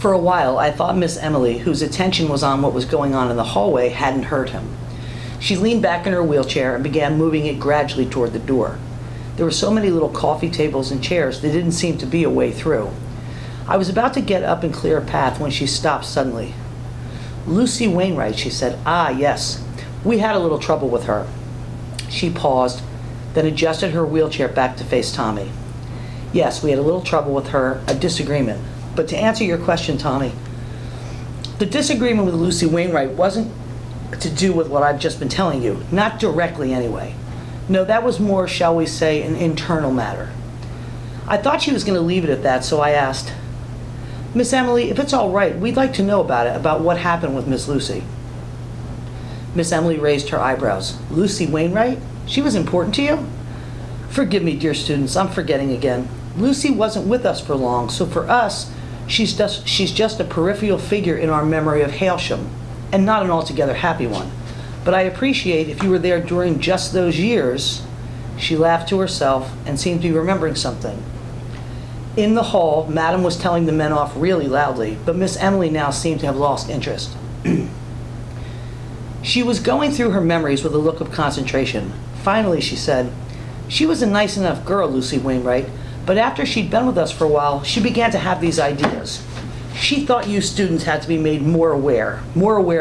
For a while, I thought Miss Emily, whose attention was on what was going on in the hallway, hadn't heard him. She leaned back in her wheelchair and began moving it gradually toward the door. There were so many little coffee tables and chairs, there didn't seem to be a way through. I was about to get up and clear a path when she stopped suddenly. "Lucy Wainwright," she said. "Ah, yes. We had a little trouble with her." She paused, then adjusted her wheelchair back to face Tommy. "Yes, we had a little trouble with her, a disagreement. But to answer your question, Tommy, the disagreement with Lucy Wainwright wasn't to do with what I've just been telling you. Not directly, anyway. No, that was more, shall we say, an internal matter." I thought she was going to leave it at that, so I asked, "Miss Emily, if it's all right, we'd like to know about it, about what happened with Miss Lucy." Miss Emily raised her eyebrows. "Lucy Wainwright? She was important to you?" "Forgive me, dear students, I'm forgetting again. Lucy wasn't with us for long, so for us, she's just a peripheral figure in our memory of Hailsham, and not an altogether happy one. But I appreciate if you were there during just those years." She laughed to herself and seemed to be remembering something. In the hall, Madam was telling the men off really loudly, but Miss Emily now seemed to have lost interest. She was going through her memories with a look of concentration. Finally, she said, "She was a nice enough girl, Lucy Wainwright, but after she'd been with us for a while, she began to have these ideas. She thought you students had to be made more aware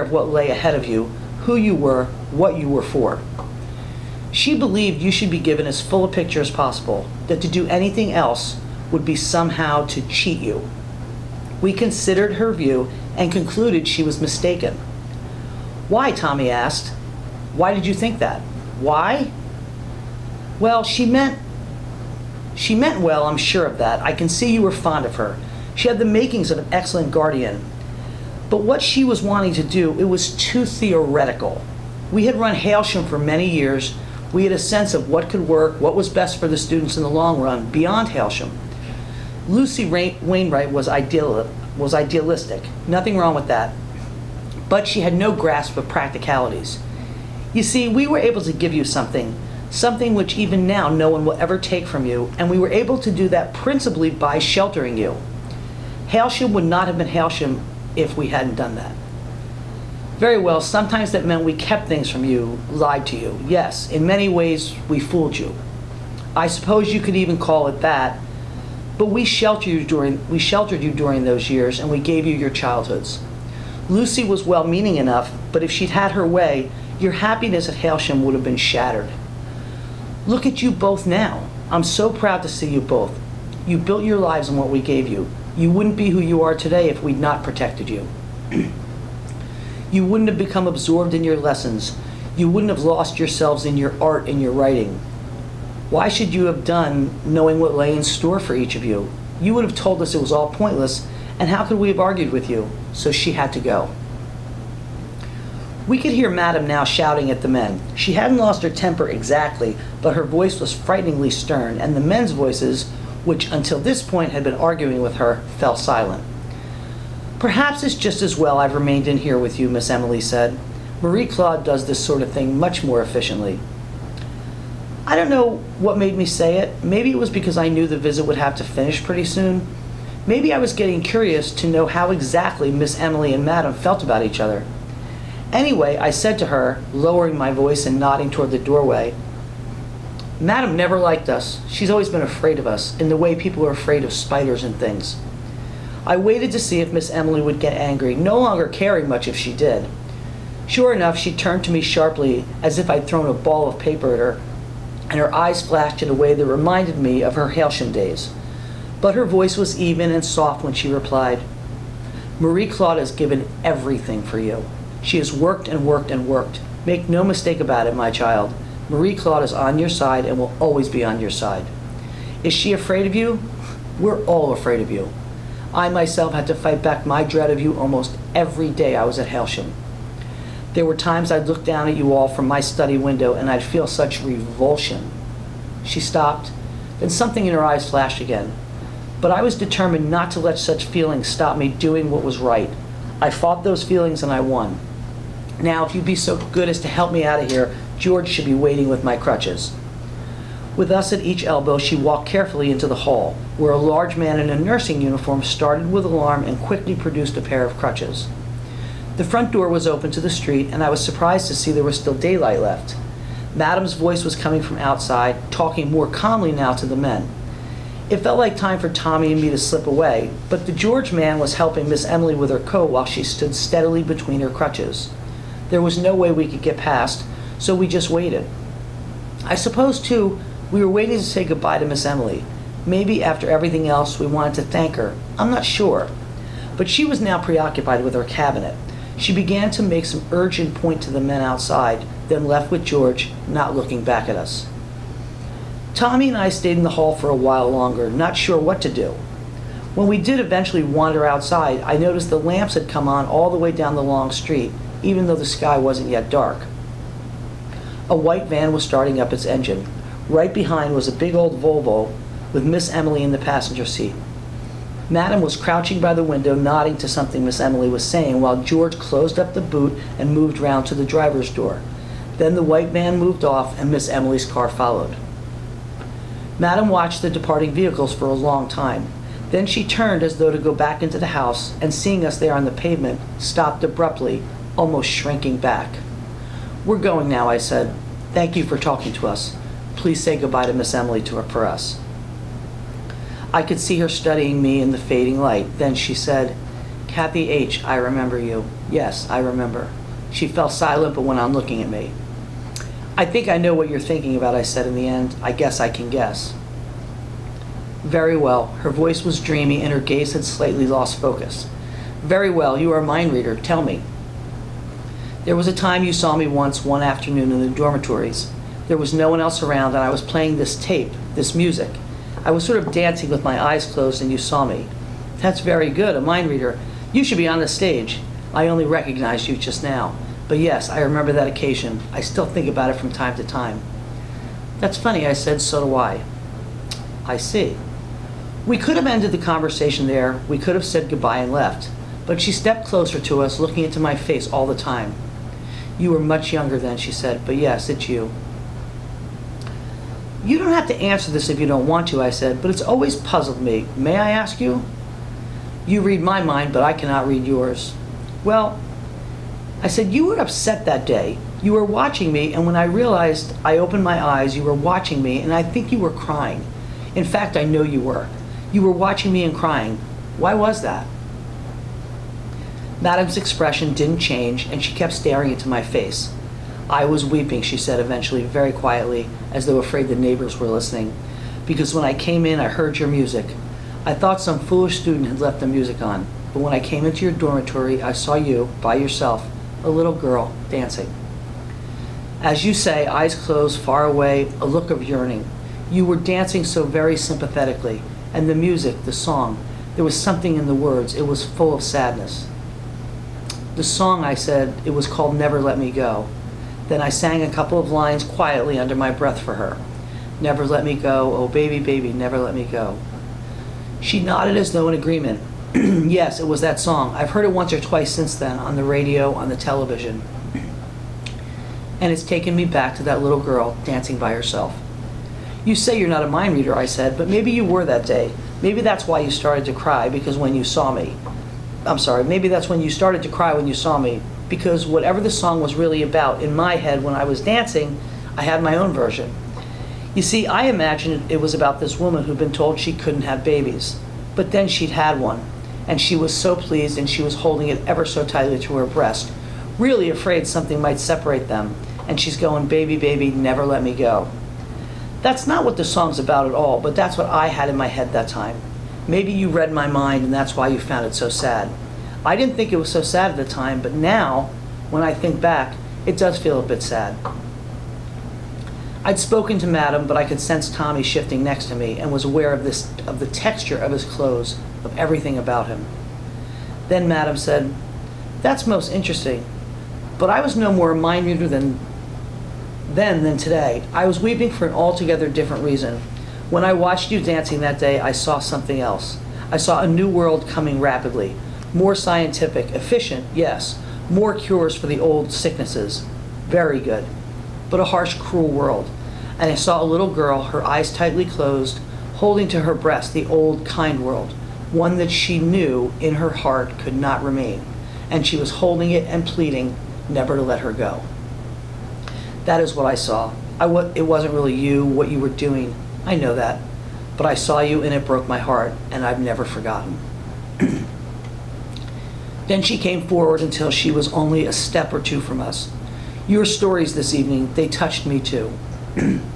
of what lay ahead of you, who you were, what you were for. She believed you should be given as full a picture as possible, that to do anything else would be somehow to cheat you. We considered her view and concluded she was mistaken." "Why?" Tommy asked. "Why did you think that?" "Why? Well, she meant well, I'm sure of that. I can see you were fond of her. She had the makings of an excellent guardian. But what she was wanting to do, it was too theoretical. We had run Hailsham for many years. We had a sense of what could work, what was best for the students in the long run, beyond Hailsham. Lucy Wainwright was idealistic. Nothing wrong with that. But she had no grasp of practicalities. You see, we were able to give you something which even now no one will ever take from you, and we were able to do that principally by sheltering you. Hailsham would not have been Hailsham if we hadn't done that." "Very well, sometimes that meant we kept things from you, lied to you. Yes, in many ways we fooled you. I suppose you could even call it that. But we sheltered you during those years, and we gave you your childhoods. Lucy was well-meaning enough, but if she'd had her way, your happiness at Hailsham would have been shattered. Look at you both now. I'm so proud to see you both. You built your lives on what we gave you. You wouldn't be who you are today if we'd not protected you. You wouldn't have become absorbed in your lessons. You wouldn't have lost yourselves in your art and your writing. Why should you have done, knowing what lay in store for each of you? You would have told us it was all pointless, and how could we have argued with you? So she had to go." We could hear Madam now shouting at the men. She hadn't lost her temper exactly, but her voice was frighteningly stern, and the men's voices, which until this point had been arguing with her, fell silent. "Perhaps it's just as well I've remained in here with you," Miss Emily said. "Marie-Claude does this sort of thing much more efficiently." I don't know what made me say it. Maybe it was because I knew the visit would have to finish pretty soon. Maybe I was getting curious to know how exactly Miss Emily and Madam felt about each other. Anyway, I said to her, lowering my voice and nodding toward the doorway, "Madam never liked us. She's always been afraid of us, in the way people are afraid of spiders and things." I waited to see if Miss Emily would get angry, no longer caring much if she did. Sure enough, she turned to me sharply, as if I'd thrown a ball of paper at her, and her eyes flashed in a way that reminded me of her Hailsham days. But her voice was even and soft when she replied, "Marie-Claude has given everything for you. She has worked and worked and worked. Make no mistake about it, my child. Marie-Claude is on your side and will always be on your side. Is she afraid of you? We're all afraid of you. I myself had to fight back my dread of you almost every day I was at Hailsham. There were times I'd look down at you all from my study window and I'd feel such revulsion." She stopped, then something in her eyes flashed again. But I was determined not to let such feelings stop me doing what was right. I fought those feelings and I won. Now, if you'd be so good as to help me out of here, George should be waiting with my crutches. With us at each elbow, she walked carefully into the hall, where a large man in a nursing uniform started with alarm and quickly produced a pair of crutches. The front door was open to the street, and I was surprised to see there was still daylight left. Madam's voice was coming from outside, talking more calmly now to the men. It felt like time for Tommy and me to slip away, but the George man was helping Miss Emily with her coat while she stood steadily between her crutches. There was no way we could get past, so we just waited. I suppose, too, we were waiting to say goodbye to Miss Emily. Maybe after everything else we wanted to thank her. I'm not sure. But she was now preoccupied with her cabinet. She began to make some urgent point to the men outside, then left with George, not looking back at us. Tommy and I stayed in the hall for a while longer, not sure what to do. When we did eventually wander outside, I noticed the lamps had come on all the way down the long street, even though the sky wasn't yet dark. A white van was starting up its engine. Right behind was a big old Volvo with Miss Emily in the passenger seat. Madam was crouching by the window, nodding to something Miss Emily was saying, while George closed up the boot and moved round to the driver's door. Then the white van moved off and Miss Emily's car followed. Madam watched the departing vehicles for a long time. Then she turned as though to go back into the house, and seeing us there on the pavement, stopped abruptly, almost shrinking back. "We're going now," I said. "Thank you for talking to us. Please say goodbye to Miss Emily for us." I could see her studying me in the fading light. Then she said, "Kathy H., I remember you. Yes, I remember." She fell silent but went on looking at me. "I think I know what you're thinking about," I said in the end. "I guess I can guess." "Very well." Her voice was dreamy and her gaze had slightly lost focus. "Very well, you are a mind reader. Tell me." "There was a time you saw me once one afternoon in the dormitories. There was no one else around and I was playing this tape, this music. I was sort of dancing with my eyes closed and you saw me." "That's very good, a mind reader. You should be on the stage. I only recognized you just now. But yes, I remember that occasion. I still think about it from time to time." "That's funny," I said. "So do I." "I see." We could have ended the conversation there. We could have said goodbye and left. But she stepped closer to us, looking into my face all the time. "You were much younger then," she said. "But yes, it's you." "You don't have to answer this if you don't want to," I said, "but it's always puzzled me. May I ask you?" "You read my mind, but I cannot read yours." "Well," I said, "you were upset that day. You were watching me, and when I realized I opened my eyes, you were watching me, and I think you were crying. In fact, I know you were. You were watching me and crying. Why was that?" Madam's expression didn't change, and she kept staring into my face. "I was weeping," she said eventually, very quietly, as though afraid the neighbors were listening, "because when I came in, I heard your music. I thought some foolish student had left the music on, but when I came into your dormitory, I saw you, by yourself, a little girl, dancing. As you say, eyes closed, far away, a look of yearning. You were dancing so very sympathetically, and the music, the song, there was something in the words, it was full of sadness." "The song," I said, "it was called Never Let Me Go." Then I sang a couple of lines quietly under my breath for her. "Never let me go, oh baby, baby, never let me go." She nodded as though in agreement. "Yes, it was that song. I've heard it once or twice since then, on the radio, on the television. And it's taken me back to that little girl dancing by herself." "You say you're not a mind reader," I said, "but maybe you were that day. Maybe that's why you started to cry, because when you saw me. Maybe that's when you started to cry when you saw me, because whatever the song was really about, in my head when I was dancing, I had my own version. You see, I imagined it was about this woman who'd been told she couldn't have babies, but then she'd had one, and she was so pleased and she was holding it ever so tightly to her breast, really afraid something might separate them, and she's going, 'Baby, baby, never let me go.' That's not what the song's about at all, but that's what I had in my head that time. Maybe you read my mind and that's why you found it so sad. I didn't think it was so sad at the time, but now, when I think back, it does feel a bit sad." I'd spoken to Madam, but I could sense Tommy shifting next to me and was aware of the texture of his clothes, of everything about him. Then Madam said, "That's most interesting, but I was no more a mind reader then than today. I was weeping for an altogether different reason. When I watched you dancing that day, I saw something else. I saw a new world coming rapidly. More scientific, efficient, yes. More cures for the old sicknesses. Very good. But a harsh, cruel world. and I saw a little girl, her eyes tightly closed, holding to her breast the old, kind world, one that she knew in her heart could not remain, and she was holding it and pleading never to let her go. That is what I saw. It wasn't really you, what you were doing. I know that. But I saw you and it broke my heart, and I've never forgotten. Then she came forward until she was only a step or two from us. Your stories this evening, they touched me too.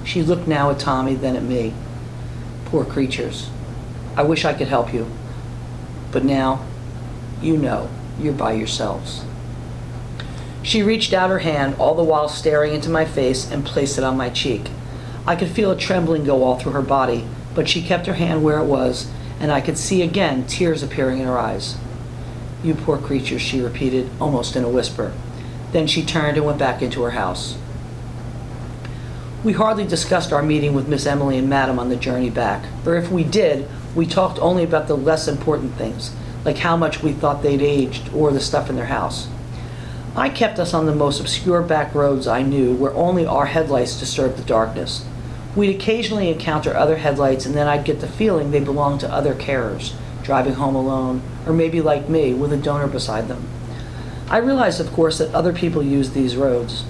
She looked now at Tommy, then at me. Poor creatures. I wish I could help you. But now, you know, you're by yourselves. She reached out her hand, all the while staring into my face, and placed it on my cheek. I could feel a trembling go all through her body, but she kept her hand where it was, and I could see again tears appearing in her eyes. You poor creature, she repeated, almost in a whisper. Then she turned and went back into her house. We hardly discussed our meeting with Miss Emily and Madam on the journey back, or if we did, we talked only about the less important things, like how much we thought they'd aged or the stuff in their house. I kept us on the most obscure back roads I knew, where only our headlights disturbed the darkness. We'd occasionally encounter other headlights, and then I'd get the feeling they belonged to other carers, driving home alone, or maybe like me, with a donor beside them. I realized, of course, that other people used these roads.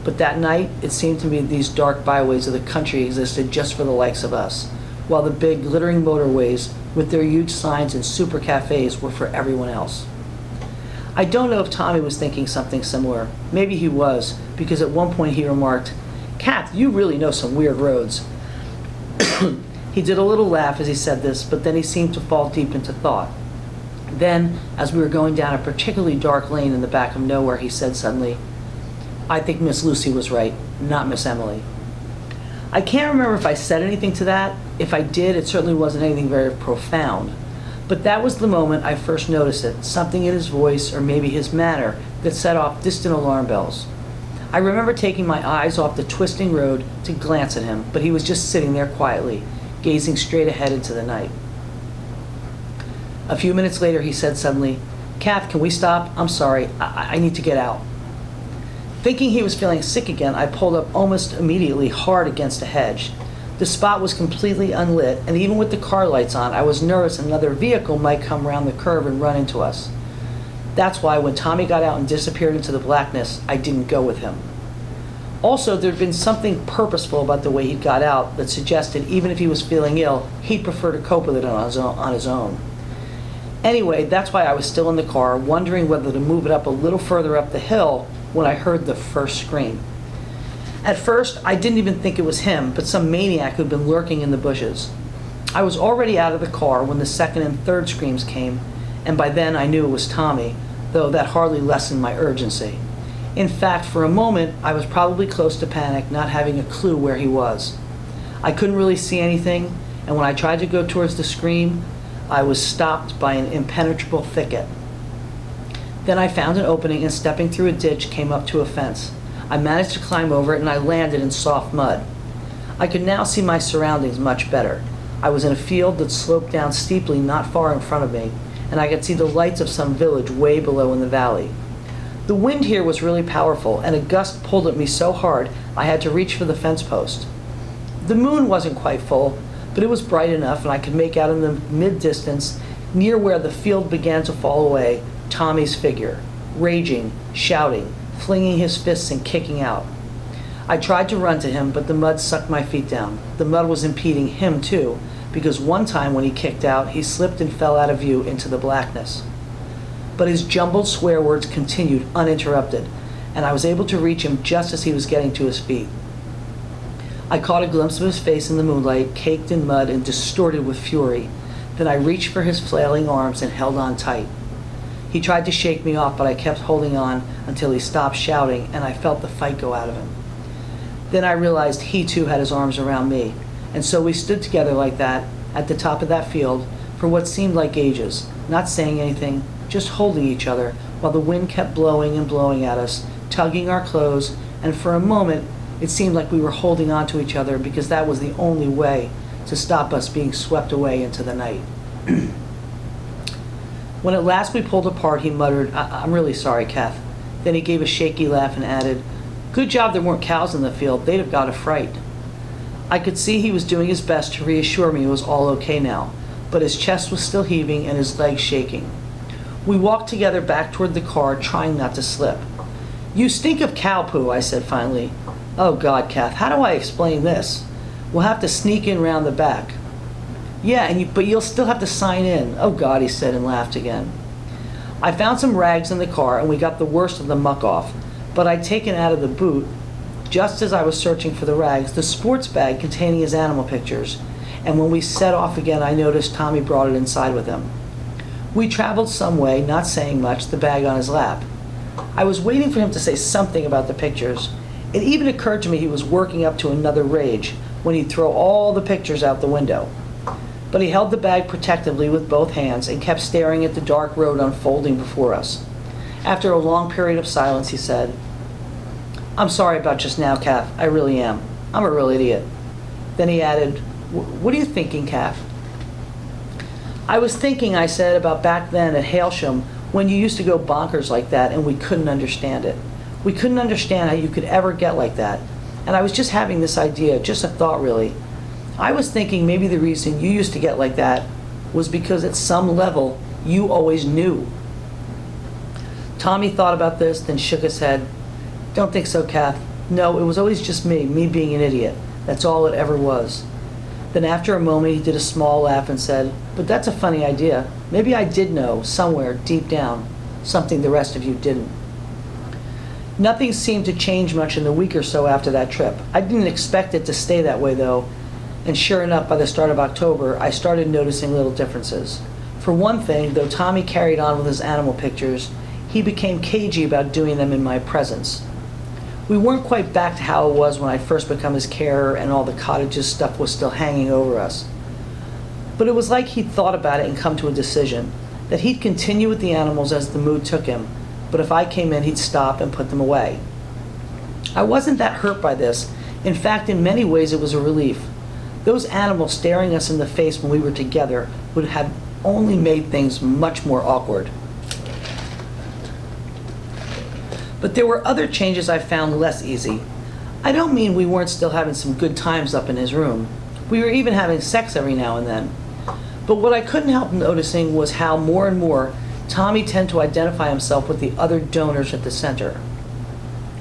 But that night, it seemed to me these dark byways of the country existed just for the likes of us, while the big, glittering motorways, with their huge signs and super cafes, were for everyone else. I don't know if Tommy was thinking something similar. Maybe he was, because at one point he remarked, "Kath, you really know some weird roads." He did a little laugh as he said this, but then he seemed to fall deep into thought. Then, as we were going down a particularly dark lane in the back of nowhere, he said suddenly, "I think Miss Lucy was right, not Miss Emily." I can't remember if I said anything to that. If I did, it certainly wasn't anything very profound. But that was the moment I first noticed it, something in his voice or maybe his manner that set off distant alarm bells. I remember taking my eyes off the twisting road to glance at him, but he was just sitting there quietly, gazing straight ahead into the night. A few minutes later, he said suddenly, "Kath, can we stop? I'm sorry, I need to get out." Thinking he was feeling sick again, I pulled up almost immediately hard against a hedge. The spot was completely unlit, and even with the car lights on, I was nervous another vehicle might come round the curve and run into us. That's why when Tommy got out and disappeared into the blackness, I didn't go with him. Also, there'd been something purposeful about the way he'd got out that suggested even if he was feeling ill, he'd prefer to cope with it on his own. Anyway, that's why I was still in the car, wondering whether to move it up a little further up the hill when I heard the first scream. At first, I didn't even think it was him, but some maniac who'd been lurking in the bushes. I was already out of the car when the second and third screams came, and by then I knew it was Tommy, though that hardly lessened my urgency. In fact, for a moment, I was probably close to panic, not having a clue where he was. I couldn't really see anything, and when I tried to go towards the scream, I was stopped by an impenetrable thicket. Then I found an opening and stepping through a ditch came up to a fence. I managed to climb over it and I landed in soft mud. I could now see my surroundings much better. I was in a field that sloped down steeply not far in front of me, and I could see the lights of some village way below in the valley. The wind here was really powerful, and a gust pulled at me so hard I had to reach for the fence post. The moon wasn't quite full, but it was bright enough and I could make out in the mid-distance, near where the field began to fall away, Tommy's figure, raging, shouting, flinging his fists and kicking out. I tried to run to him, but the mud sucked my feet down. The mud was impeding him too, because one time when he kicked out, he slipped and fell out of view into the blackness. But his jumbled swear words continued uninterrupted, and I was able to reach him just as he was getting to his feet. I caught a glimpse of his face in the moonlight, caked in mud and distorted with fury. Then I reached for his flailing arms and held on tight. He tried to shake me off, but I kept holding on until he stopped shouting, and I felt the fight go out of him. Then I realized he too had his arms around me, and so we stood together like that, at the top of that field, for what seemed like ages, not saying anything, just holding each other, while the wind kept blowing and blowing at us, tugging our clothes, and for a moment, it seemed like we were holding on to each other because that was the only way to stop us being swept away into the night. When at last we pulled apart, he muttered, I'm really sorry, Kath." Then he gave a shaky laugh and added, "Good job there weren't cows in the field. They'd have got a fright." I could see he was doing his best to reassure me it was all okay now, but his chest was still heaving and his legs shaking. We walked together back toward the car, trying not to slip. "You stink of cow poo," I said finally. "Oh God, Kath, how do I explain this? We'll have to sneak in round the back." "Yeah, but you'll still have to sign in." "Oh God," he said and laughed again. I found some rags in the car and we got the worst of the muck off, but I'd taken out of the boot, just as I was searching for the rags, the sports bag containing his animal pictures, and when we set off again I noticed Tommy brought it inside with him. We traveled some way, not saying much, the bag on his lap. I was waiting for him to say something about the pictures. It even occurred to me he was working up to another rage when he'd throw all the pictures out the window. But he held the bag protectively with both hands and kept staring at the dark road unfolding before us. After a long period of silence, he said, "I'm sorry about just now, Kath. I really am. I'm a real idiot." Then he added, "What are you thinking, Kath?" "I was thinking," I said, "about back then at Hailsham when you used to go bonkers like that and we couldn't understand it. We couldn't understand how you could ever get like that. And I was just having this idea, just a thought really. I was thinking maybe the reason you used to get like that was because at some level you always knew." Tommy thought about this, then shook his head. "Don't think so, Kath. No, it was always just me being an idiot. That's all it ever was." Then after a moment he did a small laugh and said, "But that's a funny idea. Maybe I did know, somewhere, deep down, something the rest of you didn't." Nothing seemed to change much in the week or so after that trip. I didn't expect it to stay that way though, and sure enough, by the start of October, I started noticing little differences. For one thing, though Tommy carried on with his animal pictures, he became cagey about doing them in my presence. We weren't quite back to how it was when I'd first become his carer and all the cottage's stuff was still hanging over us. But it was like he'd thought about it and come to a decision, that he'd continue with the animals as the mood took him, but if I came in, he'd stop and put them away. I wasn't that hurt by this. In fact, in many ways it was a relief. Those animals staring us in the face when we were together would have only made things much more awkward. But there were other changes I found less easy. I don't mean we weren't still having some good times up in his room. We were even having sex every now and then. But what I couldn't help noticing was how more and more Tommy tended to identify himself with the other donors at the center.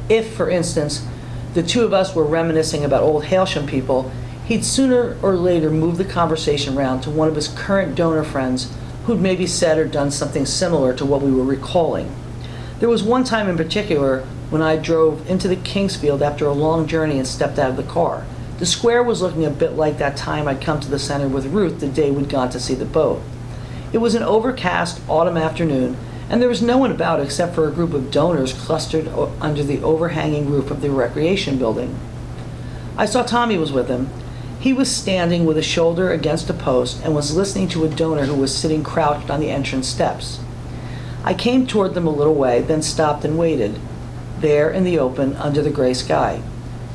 If, for instance, the two of us were reminiscing about old Hailsham people, he'd sooner or later move the conversation round to one of his current donor friends who'd maybe said or done something similar to what we were recalling. There was one time in particular when I drove into the Kingsfield after a long journey and stepped out of the car. The square was looking a bit like that time I'd come to the center with Ruth the day we'd gone to see the boat. It was an overcast autumn afternoon, and there was no one about except for a group of donors clustered under the overhanging roof of the recreation building. I saw Tommy was with him. He was standing with a shoulder against a post and was listening to a donor who was sitting crouched on the entrance steps. I came toward them a little way, then stopped and waited, there in the open under the gray sky.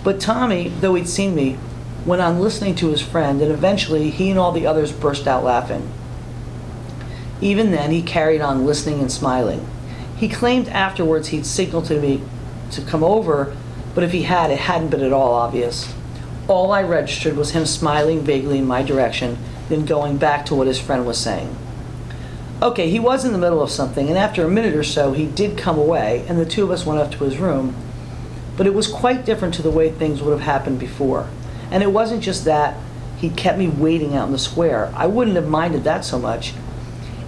But Tommy, though he'd seen me, went on listening to his friend, and eventually he and all the others burst out laughing. Even then, he carried on listening and smiling. He claimed afterwards he'd signaled to me to come over, but if he had, it hadn't been at all obvious. All I registered was him smiling vaguely in my direction, then going back to what his friend was saying. Okay, he was in the middle of something, and after a minute or so, he did come away, and the two of us went up to his room. But it was quite different to the way things would have happened before. And it wasn't just that he'd kept me waiting out in the square. I wouldn't have minded that so much.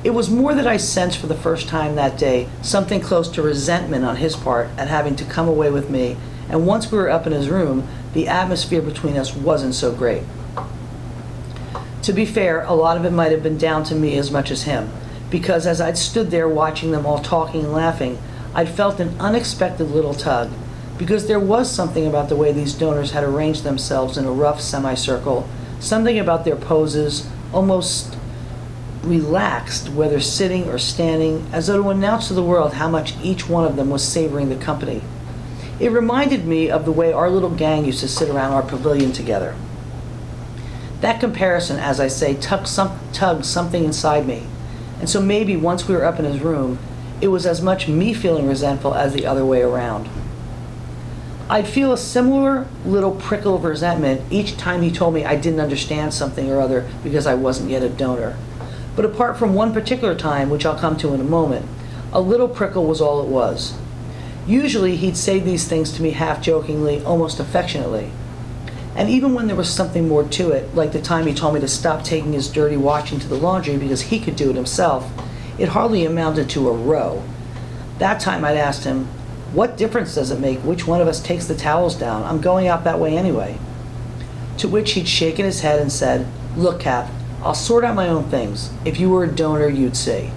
It was more that I sensed for the first time that day something close to resentment on his part at having to come away with me, and once we were up in his room, the atmosphere between us wasn't so great. To be fair, a lot of it might have been down to me as much as him, because as I'd stood there watching them all talking and laughing, I'd felt an unexpected little tug, because there was something about the way these donors had arranged themselves in a rough semicircle, something about their poses, almost relaxed, whether sitting or standing, as though to announce to the world how much each one of them was savoring the company. It reminded me of the way our little gang used to sit around our pavilion together. That comparison, as I say, tugged something inside me, and so maybe once we were up in his room, it was as much me feeling resentful as the other way around. I'd feel a similar little prickle of resentment each time he told me I didn't understand something or other because I wasn't yet a donor. But apart from one particular time, which I'll come to in a moment, a little prickle was all it was. Usually he'd say these things to me half-jokingly, almost affectionately. And even when there was something more to it, like the time he told me to stop taking his dirty washing to the laundry because he could do it himself, it hardly amounted to a row. That time I'd asked him, "What difference does it make which one of us takes the towels down? I'm going out that way anyway." To which he'd shaken his head and said, "Look, Cap, I'll sort out my own things. If you were a donor, you'd see."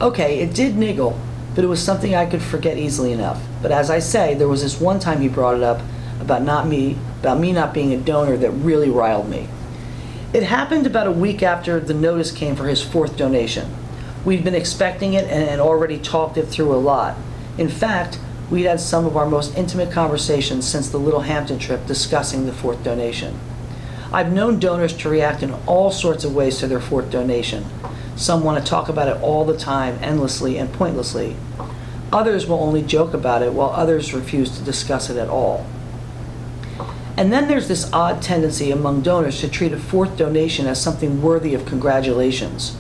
Okay, it did niggle, but it was something I could forget easily enough. But as I say, there was this one time he brought it up about me not being a donor that really riled me. It happened about a week after the notice came for his 4th donation. We'd been expecting it and had already talked it through a lot. In fact, we'd had some of our most intimate conversations since the Little Hampton trip discussing the 4th donation. I've known donors to react in all sorts of ways to their 4th donation. Some want to talk about it all the time, endlessly and pointlessly. Others will only joke about it, while others refuse to discuss it at all. And then there's this odd tendency among donors to treat a 4th donation as something worthy of congratulations.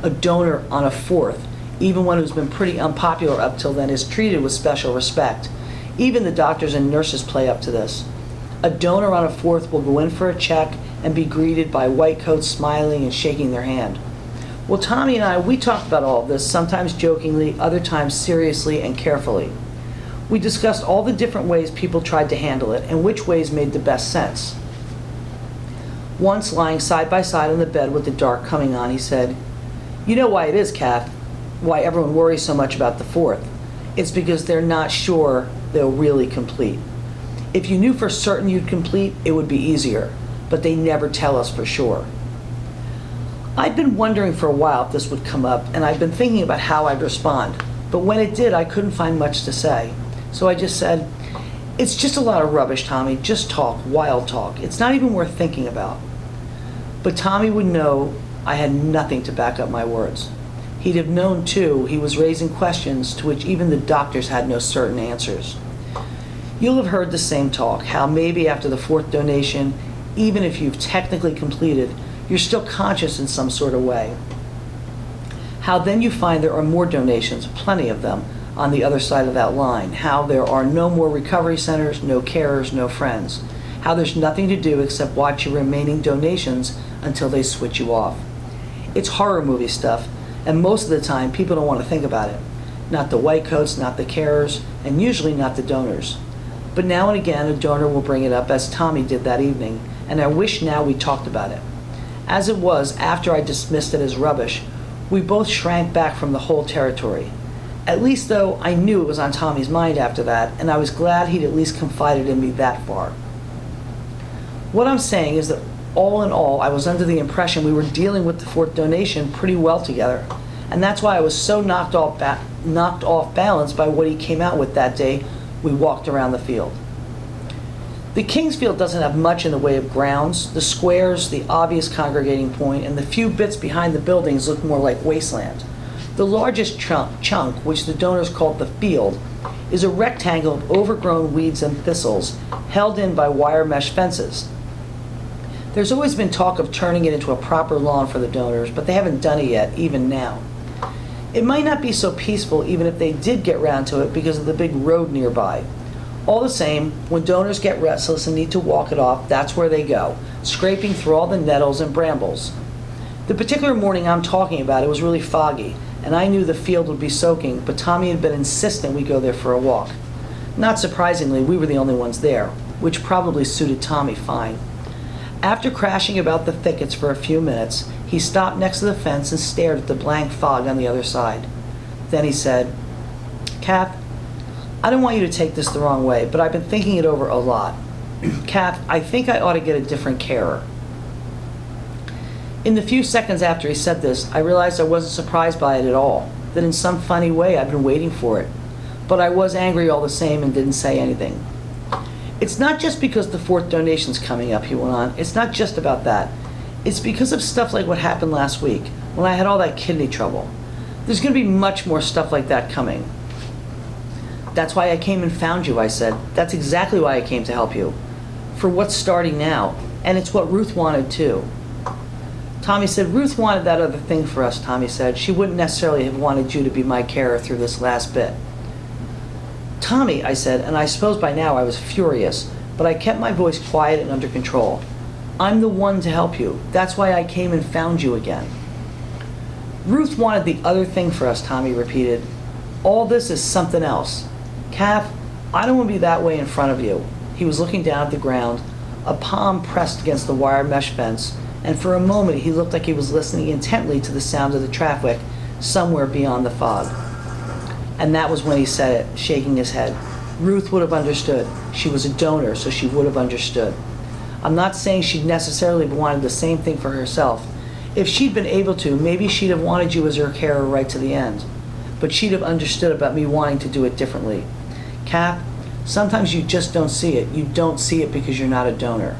A donor on a 4th, even one who's been pretty unpopular up till then, is treated with special respect. Even the doctors and nurses play up to this. A donor on a 4th will go in for a check and be greeted by white coats smiling and shaking their hand. Well, Tommy and I, we talked about all of this, sometimes jokingly, other times seriously and carefully. We discussed all the different ways people tried to handle it and which ways made the best sense. Once, lying side by side on the bed with the dark coming on, he said, "You know why it is, Kath, why everyone worries so much about the 4th. It's because they're not sure they'll really complete. If you knew for certain you'd complete, it would be easier, but they never tell us for sure." I'd been wondering for a while if this would come up, and I'd been thinking about how I'd respond. But when it did, I couldn't find much to say. So I just said, "It's just a lot of rubbish, Tommy. Just talk, wild talk. It's not even worth thinking about." But Tommy would know I had nothing to back up my words. He'd have known, too, he was raising questions to which even the doctors had no certain answers. You'll have heard the same talk, how maybe after the 4th donation, even if you've technically completed, you're still conscious in some sort of way. How then you find there are more donations, plenty of them, on the other side of that line. How there are no more recovery centers, no carers, no friends. How there's nothing to do except watch your remaining donations until they switch you off. It's horror movie stuff, and most of the time people don't want to think about it. Not the white coats, not the carers, and usually not the donors. But now and again a donor will bring it up, as Tommy did that evening, and I wish now we talked about it. As it was, after I dismissed it as rubbish, we both shrank back from the whole territory. At least, though, I knew it was on Tommy's mind after that, and I was glad he'd at least confided in me that far. What I'm saying is that all in all, I was under the impression we were dealing with the 4th donation pretty well together, and that's why I was so knocked off balance by what he came out with that day we walked around the field. The Kingsfield doesn't have much in the way of grounds. The squares, the obvious congregating point, and the few bits behind the buildings look more like wasteland. The largest chunk, which the donors called the field, is a rectangle of overgrown weeds and thistles held in by wire mesh fences. There's always been talk of turning it into a proper lawn for the donors, but they haven't done it yet, even now. It might not be so peaceful even if they did get round to it because of the big road nearby. All the same, when donors get restless and need to walk it off, that's where they go, scraping through all the nettles and brambles. The particular morning I'm talking about, it was really foggy, and I knew the field would be soaking, but Tommy had been insistent we go there for a walk. Not surprisingly, we were the only ones there, which probably suited Tommy fine. After crashing about the thickets for a few minutes, he stopped next to the fence and stared at the blank fog on the other side. Then he said, "Kath, I don't want you to take this the wrong way, but I've been thinking it over a lot. Kath, I think I ought to get a different carer." In the few seconds after he said this, I realized I wasn't surprised by it at all, that in some funny way I'd been waiting for it. But I was angry all the same and didn't say anything. "It's not just because the 4th donation's coming up," he went on. "It's not just about that. It's because of stuff like what happened last week, when I had all that kidney trouble. There's going to be much more stuff like that coming." That's why I came and found you, I said. That's exactly why I came to help you. For what's starting now. And it's what Ruth wanted too. Tommy said, Ruth wanted that other thing for us, Tommy said. She wouldn't necessarily have wanted you to be my carer through this last bit. Tommy, I said, and I suppose by now I was furious, but I kept my voice quiet and under control. I'm the one to help you. That's why I came and found you again. Ruth wanted the other thing for us, Tommy repeated. All this is something else. Kath, I don't want to be that way in front of you. He was looking down at the ground, a palm pressed against the wire mesh fence, and for a moment he looked like he was listening intently to the sound of the traffic somewhere beyond the fog. And that was when he said it, shaking his head. Ruth would have understood. She was a donor, so she would have understood. I'm not saying she'd necessarily wanted the same thing for herself. If she'd been able to, maybe she'd have wanted you as her carer right to the end. But she'd have understood about me wanting to do it differently. Kath, sometimes you just don't see it. You don't see it because you're not a donor.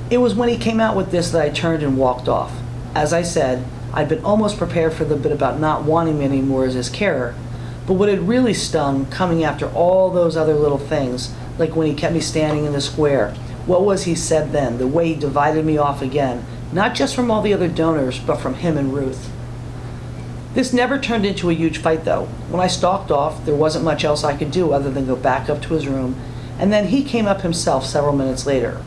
It was when he came out with this that I turned and walked off. As I said, I'd been almost prepared for the bit about not wanting me anymore as his carer, but what had really stung, coming after all those other little things, like when he kept me standing in the square, what was he said then, the way he divided me off again, not just from all the other donors, but from him and Ruth. This never turned into a huge fight though. When I stalked off, there wasn't much else I could do other than go back up to his room, and then he came up himself several minutes later.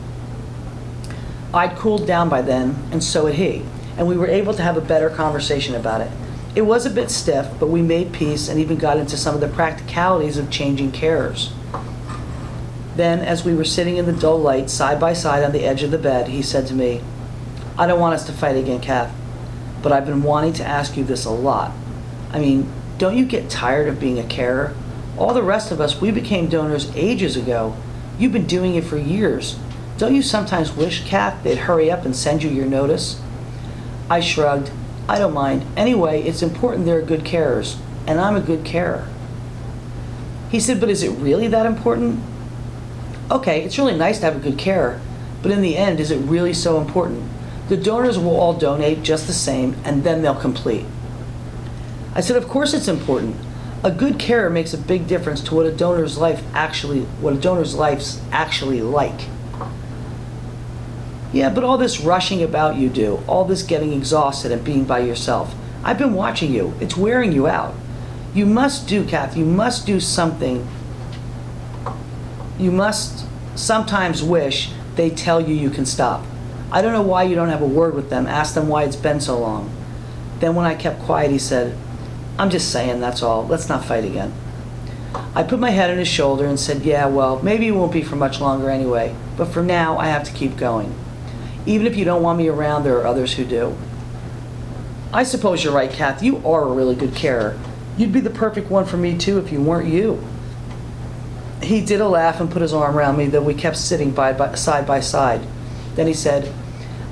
I'd cooled down by then, and so had he, and we were able to have a better conversation about it. It was a bit stiff, but we made peace and even got into some of the practicalities of changing carers. Then, as we were sitting in the dull light, side by side on the edge of the bed, he said to me, I don't want us to fight again, Kath, but I've been wanting to ask you this a lot. I mean, don't you get tired of being a carer? All the rest of us, we became donors ages ago. You've been doing it for years. Don't you sometimes wish, Kath, they'd hurry up and send you your notice? I shrugged. I don't mind. Anyway, it's important they're good carers, and I'm a good carer. He said, but is it really that important? Okay, it's really nice to have a good carer, but in the end, is it really so important? The donors will all donate just the same, and then they'll complete. I said, of course it's important. A good carer makes a big difference to what a donor's life's actually like. Yeah, but all this rushing about you do, all this getting exhausted and being by yourself. I've been watching you. It's wearing you out. You must do, Kath, you must do something. You must sometimes wish they tell you you can stop. I don't know why you don't have a word with them. Ask them why it's been so long. Then when I kept quiet, he said, I'm just saying, that's all. Let's not fight again. I put my head on his shoulder and said, yeah, well, maybe it won't be for much longer anyway, but for now, I have to keep going. Even if you don't want me around, there are others who do. I suppose you're right, Kath. You are a really good carer. You'd be the perfect one for me, too, if you weren't you. He did a laugh and put his arm around me, though we kept sitting side by side. Then he said,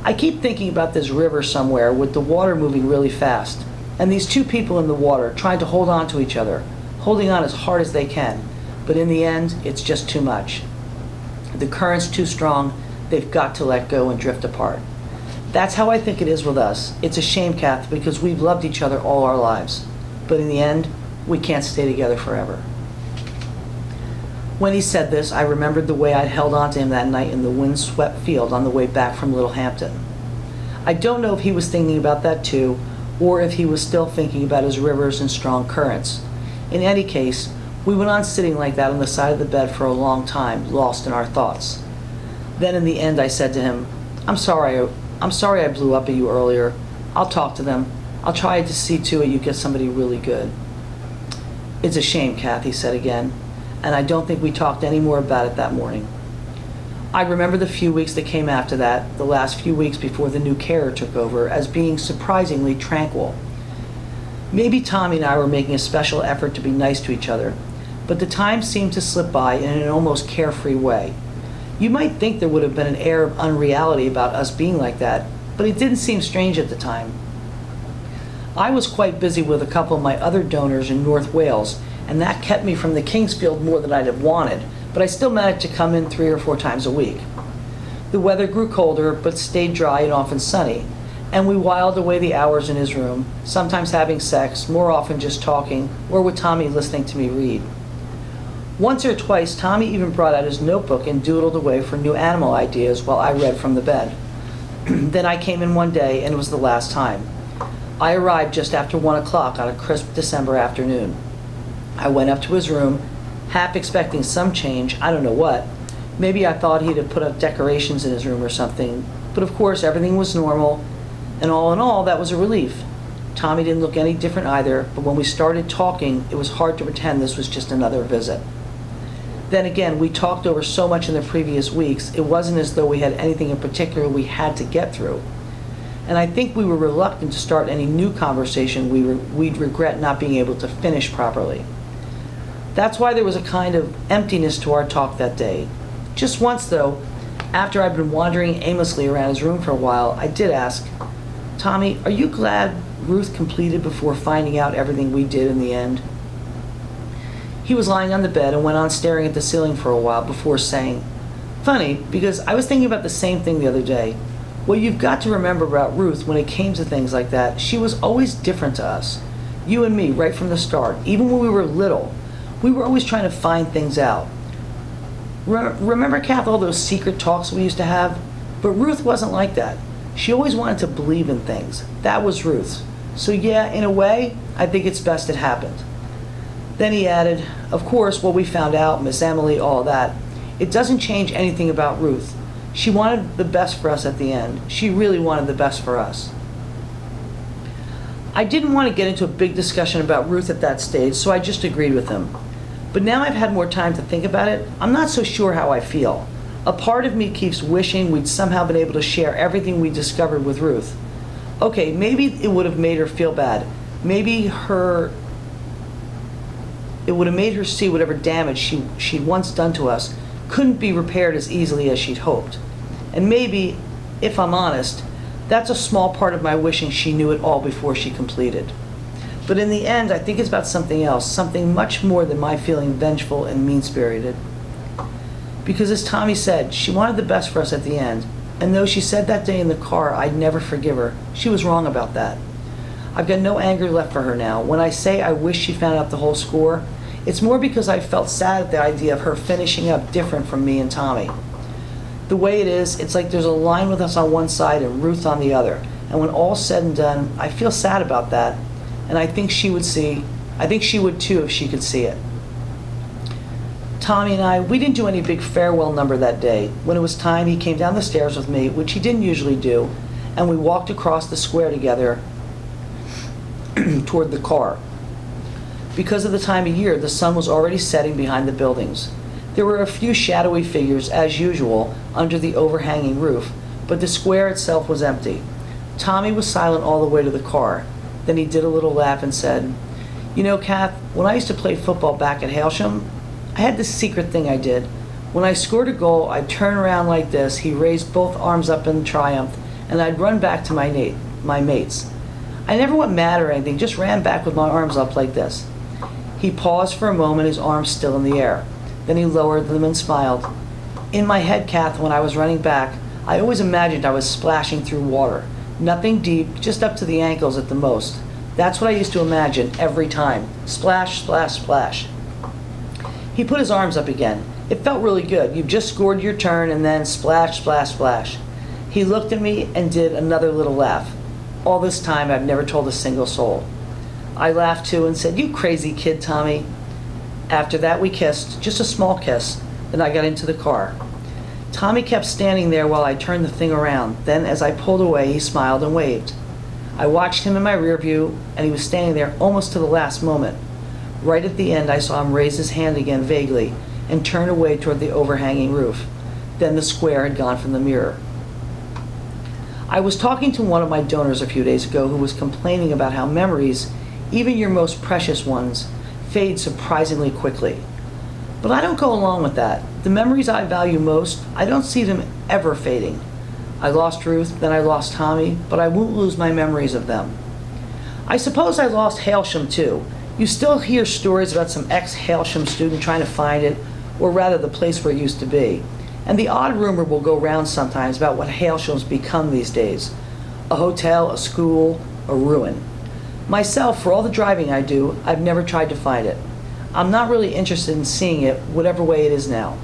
I keep thinking about this river somewhere with the water moving really fast, and these two people in the water trying to hold on to each other, holding on as hard as they can, but in the end, it's just too much. The current's too strong. They've got to let go and drift apart. That's how I think it is with us. It's a shame, Kath, because we've loved each other all our lives. But in the end, we can't stay together forever. When he said this, I remembered the way I'd held on to him that night in the wind-swept field on the way back from Little Hampton. I don't know if he was thinking about that too, or if he was still thinking about his rivers and strong currents. In any case, we went on sitting like that on the side of the bed for a long time, lost in our thoughts. Then in the end I said to him, I'm sorry I blew up at you earlier. I'll talk to them. I'll try to see to it you get somebody really good. It's a shame, Kath, he said again, and I don't think we talked any more about it that morning. I remember the few weeks that came after that, the last few weeks before the new carer took over, as being surprisingly tranquil. Maybe Tommy and I were making a special effort to be nice to each other, but the time seemed to slip by in an almost carefree way. You might think there would have been an air of unreality about us being like that, but it didn't seem strange at the time. I was quite busy with a couple of my other donors in North Wales, and that kept me from the Kingsfield more than I'd have wanted, but I still managed to come in 3 or 4 times a week. The weather grew colder, but stayed dry and often sunny, and we whiled away the hours in his room, sometimes having sex, more often just talking, or with Tommy listening to me read. Once or twice, Tommy even brought out his notebook and doodled away for new animal ideas while I read from the bed. Then I came in one day, and it was the last time. I arrived just after 1 o'clock on a crisp December afternoon. I went up to his room, half expecting some change, I don't know what. Maybe I thought he'd have put up decorations in his room or something, but of course everything was normal, and all in all, that was a relief. Tommy didn't look any different either, but when we started talking, it was hard to pretend this was just another visit. Then again, we talked over so much in the previous weeks, it wasn't as though we had anything in particular we had to get through. And I think we were reluctant to start any new conversation we'd regret not being able to finish properly. That's why there was a kind of emptiness to our talk that day. Just once, though, after I'd been wandering aimlessly around his room for a while, I did ask, "Tommy, are you glad Ruth completed before finding out everything we did in the end?" He was lying on the bed and went on staring at the ceiling for a while before saying, "Funny, because I was thinking about the same thing the other day. What you've got to remember about Ruth when it came to things like that, she was always different to us. You and me, right from the start. Even when we were little, we were always trying to find things out. Remember, Kath, all those secret talks we used to have? But Ruth wasn't like that. She always wanted to believe in things. That was Ruth. So yeah, in a way, I think it's best it happened." Then he added, "Of course, what we found out, Miss Emily, all that, it doesn't change anything about Ruth. She wanted the best for us at the end. She really wanted the best for us." I didn't want to get into a big discussion about Ruth at that stage, so I just agreed with him. But now I've had more time to think about it, I'm not so sure how I feel. A part of me keeps wishing we'd somehow been able to share everything we discovered with Ruth. Okay, maybe it would have made her feel bad. Maybe it would have made her see whatever damage she'd once done to us couldn't be repaired as easily as she'd hoped. And maybe, if I'm honest, that's a small part of my wishing she knew it all before she completed. But in the end, I think it's about something else, something much more than my feeling vengeful and mean-spirited. Because as Tommy said, she wanted the best for us at the end, and though she said that day in the car I'd never forgive her, she was wrong about that. I've got no anger left for her now. When I say I wish she'd found out the whole score, it's more because I felt sad at the idea of her finishing up different from me and Tommy. The way it is, it's like there's a line with us on one side and Ruth on the other, and when all's said and done, I feel sad about that, and I think she would too if she could see it. Tommy and I, we didn't do any big farewell number that day. When it was time, he came down the stairs with me, which he didn't usually do, and we walked across the square together toward the car. Because of the time of year, the sun was already setting behind the buildings. There were a few shadowy figures, as usual, under the overhanging roof, but the square itself was empty. Tommy was silent all the way to the car. Then he did a little laugh and said, "You know, Kath, when I used to play football back at Hailsham, I had this secret thing I did. When I scored a goal, I'd turn around like this, he raised both arms up in triumph, and I'd run back to my mates. I never went mad or anything, just ran back with my arms up like this." He paused for a moment, his arms still in the air. Then he lowered them and smiled. "In my head, Kath, when I was running back, I always imagined I was splashing through water. Nothing deep, just up to the ankles at the most. That's what I used to imagine every time. Splash, splash, splash." He put his arms up again. "It felt really good. You've just scored your turn and then splash, splash, splash." He looked at me and did another little laugh. All this time, I've never told a single soul. I laughed too and said, "You crazy kid, Tommy." After that, we kissed, just a small kiss. Then I got into the car. Tommy kept standing there while I turned the thing around. Then, as I pulled away, he smiled and waved. I watched him in my rear view, and he was standing there almost to the last moment. Right at the end, I saw him raise his hand again vaguely and turn away toward the overhanging roof. Then the square had gone from the mirror. I was talking to one of my donors a few days ago who was complaining about how memories, even your most precious ones, fade surprisingly quickly. But I don't go along with that. The memories I value most, I don't see them ever fading. I lost Ruth, then I lost Tommy, but I won't lose my memories of them. I suppose I lost Hailsham too. You still hear stories about some ex-Hailsham student trying to find it, or rather the place where it used to be. And the odd rumor will go round sometimes about what Hailsham's become these days. A hotel, a school, a ruin. Myself, for all the driving I do, I've never tried to find it. I'm not really interested in seeing it, whatever way it is now.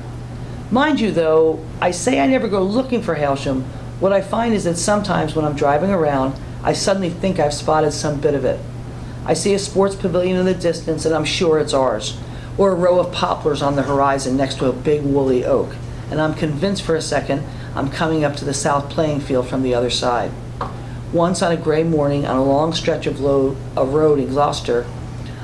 Mind you, though, I say I never go looking for Hailsham. What I find is that sometimes when I'm driving around, I suddenly think I've spotted some bit of it. I see a sports pavilion in the distance and I'm sure it's ours, or a row of poplars on the horizon next to a big woolly oak, and I'm convinced for a second I'm coming up to the south playing field from the other side. Once on a gray morning on a long stretch of road in Gloucester,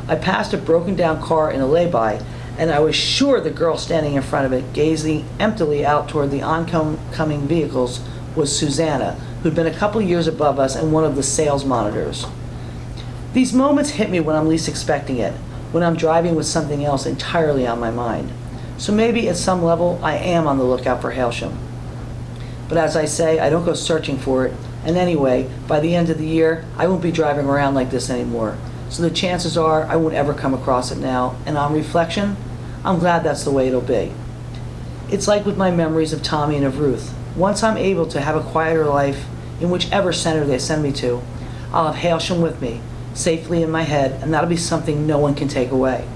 I passed a broken down car in a lay-by, and I was sure the girl standing in front of it, gazing emptily out toward the oncoming vehicles, was Susanna, who'd been a couple years above us and one of the sales monitors. These moments hit me when I'm least expecting it, when I'm driving with something else entirely on my mind. So maybe at some level I am on the lookout for Hailsham. But as I say, I don't go searching for it, and anyway, by the end of the year, I won't be driving around like this anymore. So the chances are I won't ever come across it now, and on reflection, I'm glad that's the way it'll be. It's like with my memories of Tommy and of Ruth. Once I'm able to have a quieter life in whichever center they send me to, I'll have Hailsham with me, safely in my head, and that'll be something no one can take away.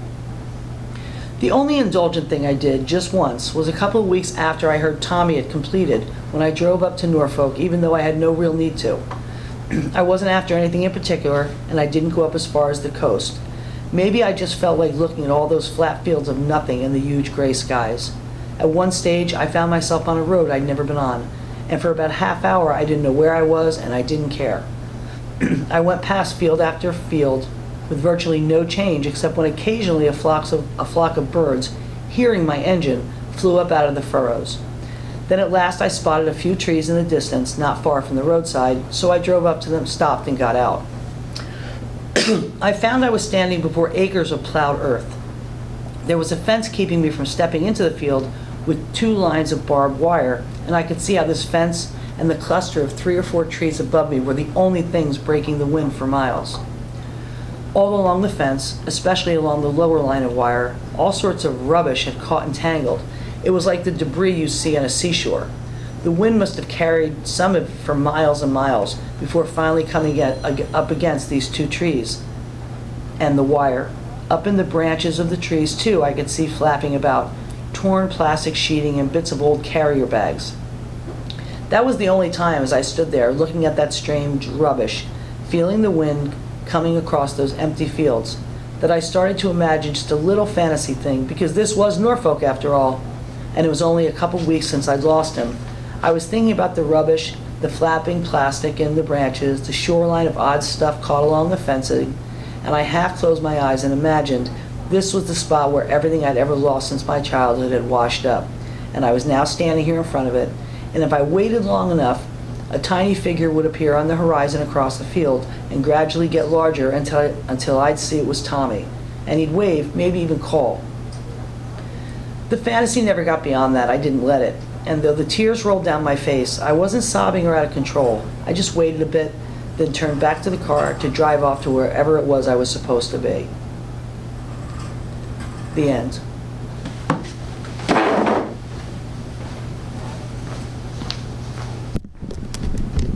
The only indulgent thing I did just once was a couple of weeks after I heard Tommy had completed when I drove up to Norfolk, even though I had no real need to. I wasn't after anything in particular, and I didn't go up as far as the coast. Maybe I just felt like looking at all those flat fields of nothing and the huge gray skies. At one stage, I found myself on a road I'd never been on, and for about a half hour I didn't know where I was and I didn't care. I went past field after field with virtually no change except when occasionally a flock of birds, hearing my engine, flew up out of the furrows. Then at last I spotted a few trees in the distance, not far from the roadside, so I drove up to them, stopped, and got out. I found I was standing before acres of plowed earth. There was a fence keeping me from stepping into the field with 2 lines of barbed wire, and I could see how this fence and the cluster of 3 or 4 trees above me were the only things breaking the wind for miles. All along the fence, especially along the lower line of wire, all sorts of rubbish had caught and tangled. It was like the debris you see on a seashore. The wind must have carried some of it for miles and miles before finally coming up against these 2 trees and the wire. Up in the branches of the trees, too, I could see flapping about torn plastic sheeting and bits of old carrier bags. That was the only time as I stood there looking at that strange rubbish, feeling the wind coming across those empty fields, that I started to imagine just a little fantasy thing, because this was Norfolk after all, and it was only a couple weeks since I'd lost him. I was thinking about the rubbish, the flapping plastic in the branches, the shoreline of odd stuff caught along the fencing, and I half closed my eyes and imagined this was the spot where everything I'd ever lost since my childhood had washed up, and I was now standing here in front of it, and if I waited long enough, a tiny figure would appear on the horizon across the field and gradually get larger until I'd see it was Tommy, and he'd wave, maybe even call. The fantasy never got beyond that. I didn't let it, and though the tears rolled down my face, I wasn't sobbing or out of control. I just waited a bit, then turned back to the car to drive off to wherever it was I was supposed to be. The end.